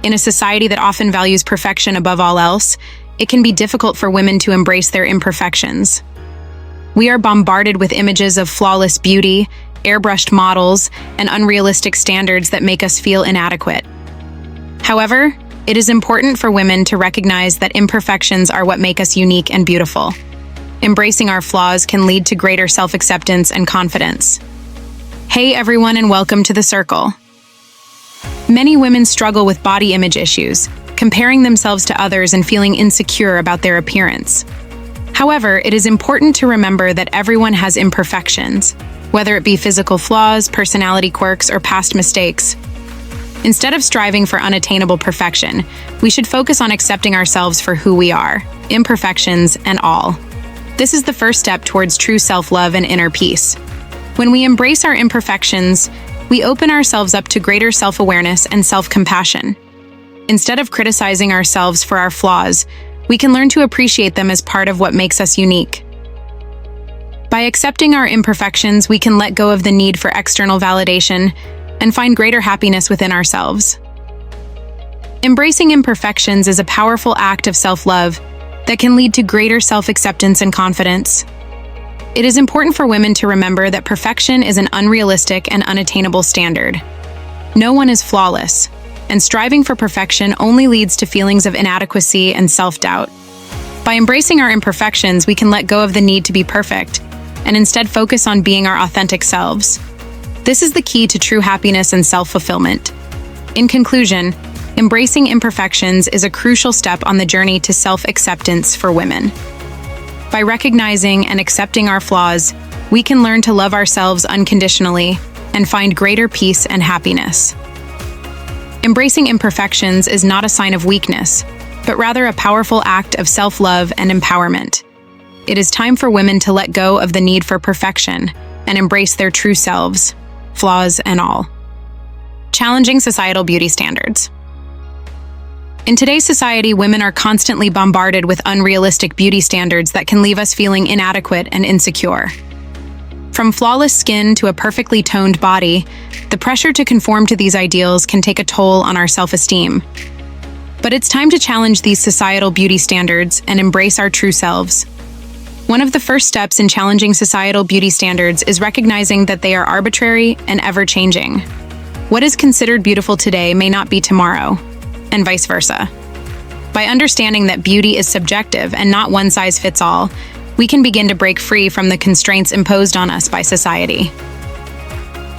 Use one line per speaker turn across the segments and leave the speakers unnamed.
In a society that often values perfection above all else, it can be difficult for women to embrace their imperfections. We are bombarded with images of flawless beauty, airbrushed models, and unrealistic standards that make us feel inadequate. However, it is important for women to recognize that imperfections are what make us unique and beautiful. Embracing our flaws can lead to greater self-acceptance and confidence. Hey everyone, and welcome to The Circle. Many women struggle with body image issues, comparing themselves to others and feeling insecure about their appearance. However, it is important to remember that everyone has imperfections, whether it be physical flaws, personality quirks, or past mistakes. Instead of striving for unattainable perfection, we should focus on accepting ourselves for who we are, imperfections and all. This is the first step towards true self-love and inner peace. When we embrace our imperfections, we open ourselves up to greater self-awareness and self-compassion. Instead of criticizing ourselves for our flaws, we can learn to appreciate them as part of what makes us unique. By accepting our imperfections, we can let go of the need for external validation and find greater happiness within ourselves. Embracing imperfections is a powerful act of self-love that can lead to greater self-acceptance and confidence. It is important for women to remember that perfection is an unrealistic and unattainable standard. No one is flawless, and striving for perfection only leads to feelings of inadequacy and self-doubt. By embracing our imperfections, we can let go of the need to be perfect and instead focus on being our authentic selves. This is the key to true happiness and self-fulfillment. In conclusion, embracing imperfections is a crucial step on the journey to self-acceptance for women. By recognizing and accepting our flaws, we can learn to love ourselves unconditionally and find greater peace and happiness. Embracing imperfections is not a sign of weakness, but rather a powerful act of self-love and empowerment. It is time for women to let go of the need for perfection and embrace their true selves, flaws and all. Challenging societal beauty standards. In today's society, women are constantly bombarded with unrealistic beauty standards that can leave us feeling inadequate and insecure. From flawless skin to a perfectly toned body, the pressure to conform to these ideals can take a toll on our self-esteem. But it's time to challenge these societal beauty standards and embrace our true selves. One of the first steps in challenging societal beauty standards is recognizing that they are arbitrary and ever-changing. What is considered beautiful today may not be tomorrow, and vice versa. By understanding that beauty is subjective and not one size fits all, we can begin to break free from the constraints imposed on us by society.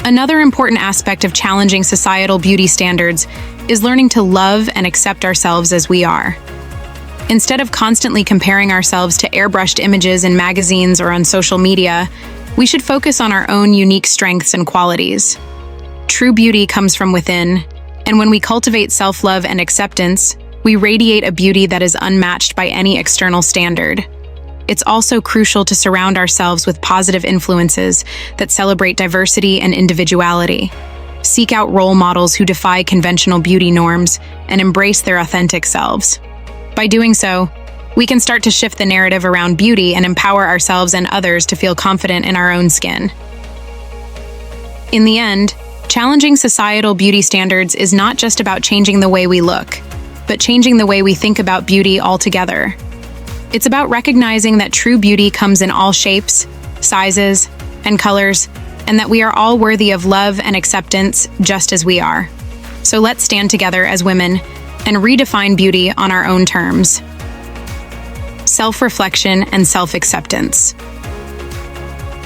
Another important aspect of challenging societal beauty standards is learning to love and accept ourselves as we are. Instead of constantly comparing ourselves to airbrushed images in magazines or on social media, we should focus on our own unique strengths and qualities. True beauty comes from within, and when we cultivate self-love and acceptance, we radiate a beauty that is unmatched by any external standard. It's also crucial to surround ourselves with positive influences that celebrate diversity and individuality. Seek out role models who defy conventional beauty norms and embrace their authentic selves. By doing so, we can start to shift the narrative around beauty and empower ourselves and others to feel confident in our own skin. In the end, challenging societal beauty standards is not just about changing the way we look, but changing the way we think about beauty altogether. It's about recognizing that true beauty comes in all shapes, sizes, and colors, and that we are all worthy of love and acceptance just as we are. So let's stand together as women and redefine beauty on our own terms. Self-reflection and self-acceptance.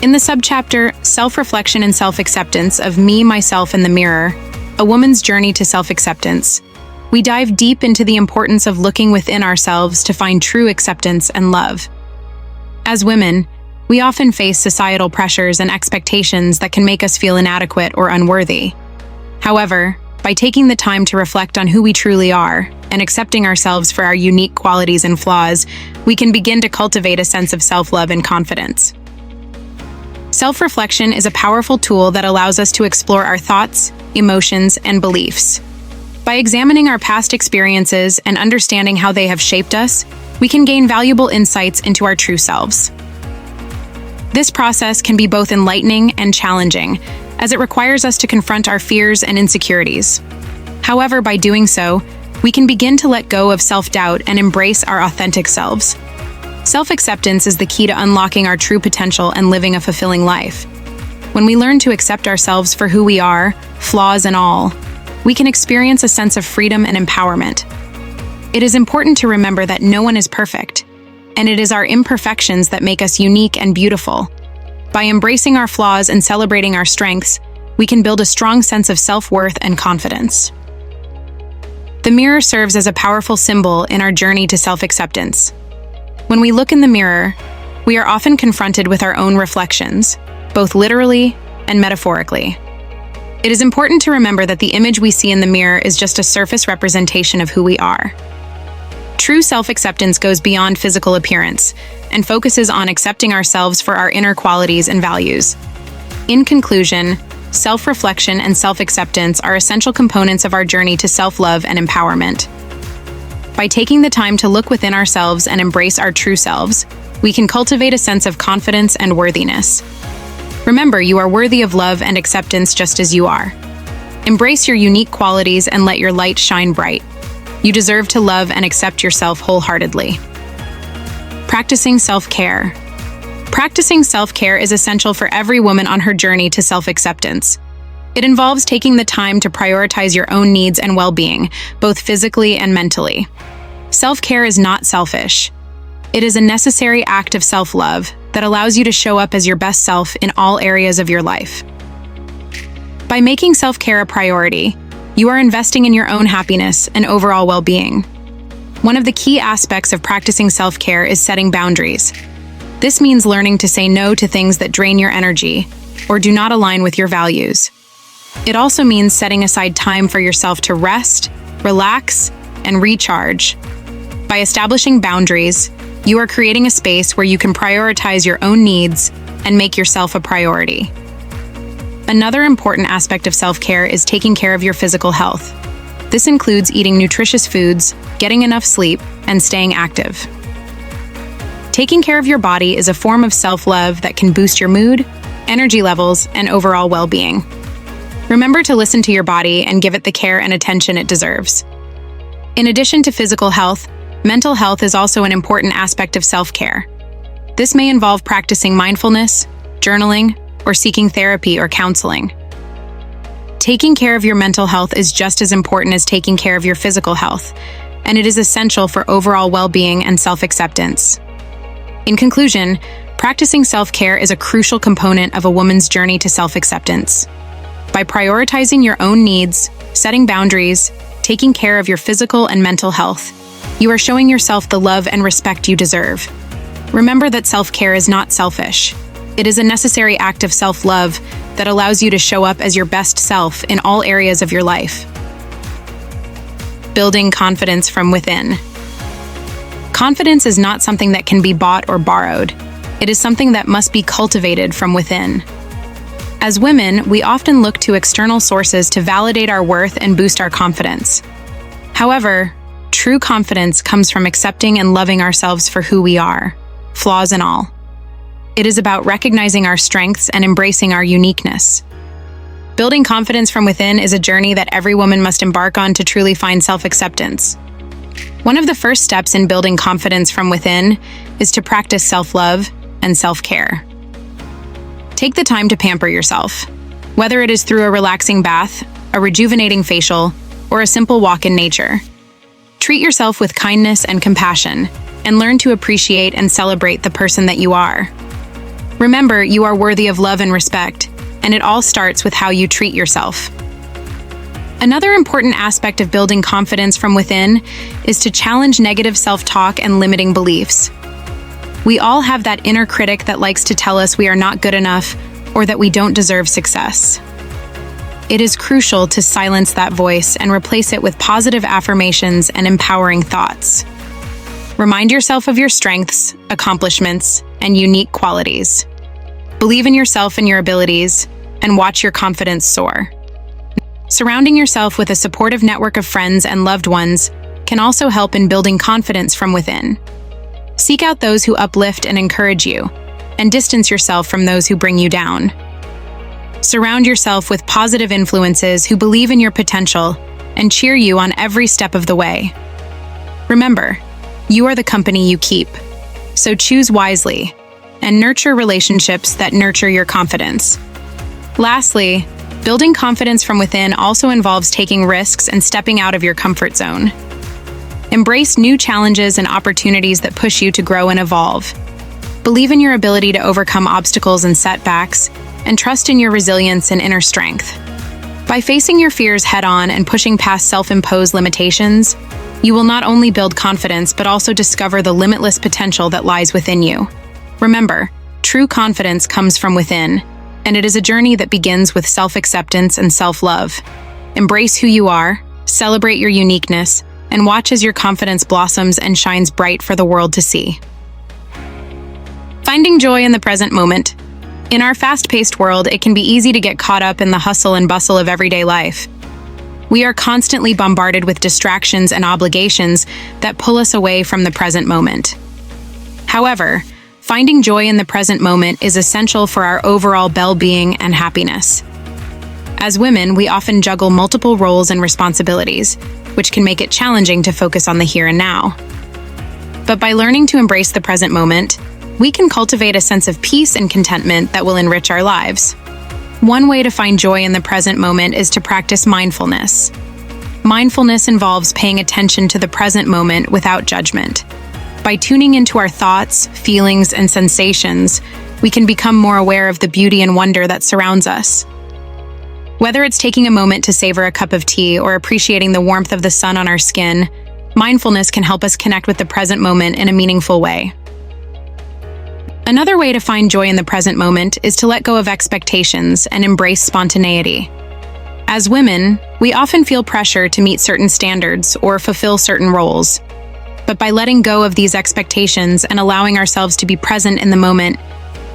In the subchapter, Self-Reflection and Self-Acceptance of Me, Myself, and the Mirror, A Woman's Journey to Self-Acceptance, we dive deep into the importance of looking within ourselves to find true acceptance and love. As women, we often face societal pressures and expectations that can make us feel inadequate or unworthy. However, by taking the time to reflect on who we truly are and accepting ourselves for our unique qualities and flaws, we can begin to cultivate a sense of self-love and confidence. Self-reflection is a powerful tool that allows us to explore our thoughts, emotions, and beliefs. By examining our past experiences and understanding how they have shaped us, we can gain valuable insights into our true selves. This process can be both enlightening and challenging, as it requires us to confront our fears and insecurities. However, by doing so, we can begin to let go of self-doubt and embrace our authentic selves. Self-acceptance is the key to unlocking our true potential and living a fulfilling life. When we learn to accept ourselves for who we are, flaws and all, we can experience a sense of freedom and empowerment. It is important to remember that no one is perfect, and it is our imperfections that make us unique and beautiful. By embracing our flaws and celebrating our strengths, we can build a strong sense of self-worth and confidence. The mirror serves as a powerful symbol in our journey to self-acceptance. When we look in the mirror, we are often confronted with our own reflections, both literally and metaphorically. It is important to remember that the image we see in the mirror is just a surface representation of who we are. True self-acceptance goes beyond physical appearance and focuses on accepting ourselves for our inner qualities and values. In conclusion, self-reflection and self-acceptance are essential components of our journey to self-love and empowerment. By taking the time to look within ourselves and embrace our true selves, we can cultivate a sense of confidence and worthiness. Remember, you are worthy of love and acceptance just as you are. Embrace your unique qualities and let your light shine bright. You deserve to love and accept yourself wholeheartedly. Practicing self-care. Practicing self-care is essential for every woman on her journey to self-acceptance. It involves taking the time to prioritize your own needs and well-being, both physically and mentally. Self-care is not selfish. It is a necessary act of self-love that allows you to show up as your best self in all areas of your life. By making self-care a priority, you are investing in your own happiness and overall well-being. One of the key aspects of practicing self-care is setting boundaries. This means learning to say no to things that drain your energy or do not align with your values. It also means setting aside time for yourself to rest, relax, and recharge. By establishing boundaries, you are creating a space where you can prioritize your own needs and make yourself a priority. Another important aspect of self-care is taking care of your physical health. This includes eating nutritious foods, getting enough sleep, and staying active. Taking care of your body is a form of self-love that can boost your mood, energy levels, and overall well-being. Remember to listen to your body and give it the care and attention it deserves. In addition to physical health, mental health is also an important aspect of self-care. This may involve practicing mindfulness, journaling, or seeking therapy or counseling. Taking care of your mental health is just as important as taking care of your physical health, and it is essential for overall well-being and self-acceptance. In conclusion, practicing self-care is a crucial component of a woman's journey to self-acceptance. By prioritizing your own needs, setting boundaries, taking care of your physical and mental health, you are showing yourself the love and respect you deserve. Remember that self-care is not selfish. It is a necessary act of self-love that allows you to show up as your best self in all areas of your life. Building confidence from within. Confidence is not something that can be bought or borrowed. It is something that must be cultivated from within. As women, we often look to external sources to validate our worth and boost our confidence. However, true confidence comes from accepting and loving ourselves for who we are, flaws and all. It is about recognizing our strengths and embracing our uniqueness. Building confidence from within is a journey that every woman must embark on to truly find self-acceptance. One of the first steps in building confidence from within is to practice self-love and self-care. Take the time to pamper yourself, whether it is through a relaxing bath, a rejuvenating facial, or a simple walk in nature. Treat yourself with kindness and compassion, and learn to appreciate and celebrate the person that you are. Remember, you are worthy of love and respect, and it all starts with how you treat yourself. Another important aspect of building confidence from within is to challenge negative self-talk and limiting beliefs. We all have that inner critic that likes to tell us we are not good enough or that we don't deserve success. It is crucial to silence that voice and replace it with positive affirmations and empowering thoughts. Remind yourself of your strengths, accomplishments, and unique qualities. Believe in yourself and your abilities, and watch your confidence soar. Surrounding yourself with a supportive network of friends and loved ones can also help in building confidence from within. Seek out those who uplift and encourage you, and distance yourself from those who bring you down. Surround yourself with positive influences who believe in your potential and cheer you on every step of the way. Remember, you are the company you keep, so choose wisely and nurture relationships that nurture your confidence. Lastly, building confidence from within also involves taking risks and stepping out of your comfort zone. Embrace new challenges and opportunities that push you to grow and evolve. Believe in your ability to overcome obstacles and setbacks, and trust in your resilience and inner strength. By facing your fears head-on and pushing past self-imposed limitations, you will not only build confidence but also discover the limitless potential that lies within you. Remember, true confidence comes from within, and it is a journey that begins with self-acceptance and self-love. Embrace who you are, celebrate your uniqueness, and watch as your confidence blossoms and shines bright for the world to see. Finding joy in the present moment. In our fast-paced world, it can be easy to get caught up in the hustle and bustle of everyday life. We are constantly bombarded with distractions and obligations that pull us away from the present moment. However, finding joy in the present moment is essential for our overall well-being and happiness. As women, we often juggle multiple roles and responsibilities, which can make it challenging to focus on the here and now. But by learning to embrace the present moment, we can cultivate a sense of peace and contentment that will enrich our lives. One way to find joy in the present moment is to practice mindfulness. Mindfulness involves paying attention to the present moment without judgment. By tuning into our thoughts, feelings, and sensations, we can become more aware of the beauty and wonder that surrounds us. Whether it's taking a moment to savor a cup of tea or appreciating the warmth of the sun on our skin, mindfulness can help us connect with the present moment in a meaningful way. Another way to find joy in the present moment is to let go of expectations and embrace spontaneity. As women, we often feel pressure to meet certain standards or fulfill certain roles. But by letting go of these expectations and allowing ourselves to be present in the moment,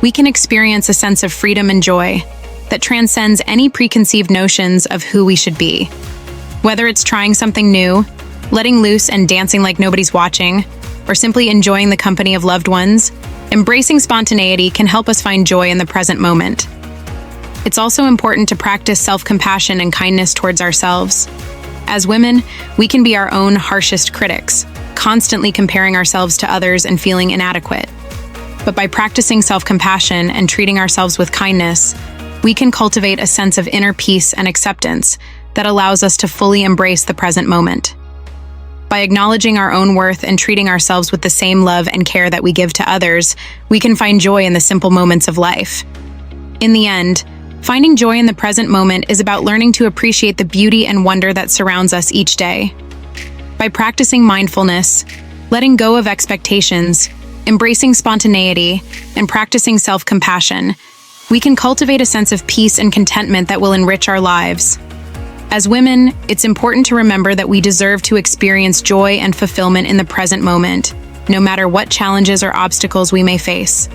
we can experience a sense of freedom and joy that transcends any preconceived notions of who we should be. Whether it's trying something new, letting loose and dancing like nobody's watching, or simply enjoying the company of loved ones, embracing spontaneity can help us find joy in the present moment. It's also important to practice self-compassion and kindness towards ourselves. As women, we can be our own harshest critics, constantly comparing ourselves to others and feeling inadequate. But by practicing self-compassion and treating ourselves with kindness, we can cultivate a sense of inner peace and acceptance that allows us to fully embrace the present moment. By acknowledging our own worth and treating ourselves with the same love and care that we give to others, we can find joy in the simple moments of life. In the end, finding joy in the present moment is about learning to appreciate the beauty and wonder that surrounds us each day. By practicing mindfulness, letting go of expectations, embracing spontaneity, and practicing self-compassion, we can cultivate a sense of peace and contentment that will enrich our lives. As women, it's important to remember that we deserve to experience joy and fulfillment in the present moment, no matter what challenges or obstacles we may face.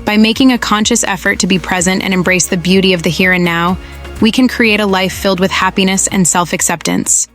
By making a conscious effort to be present and embrace the beauty of the here and now, we can create a life filled with happiness and self-acceptance.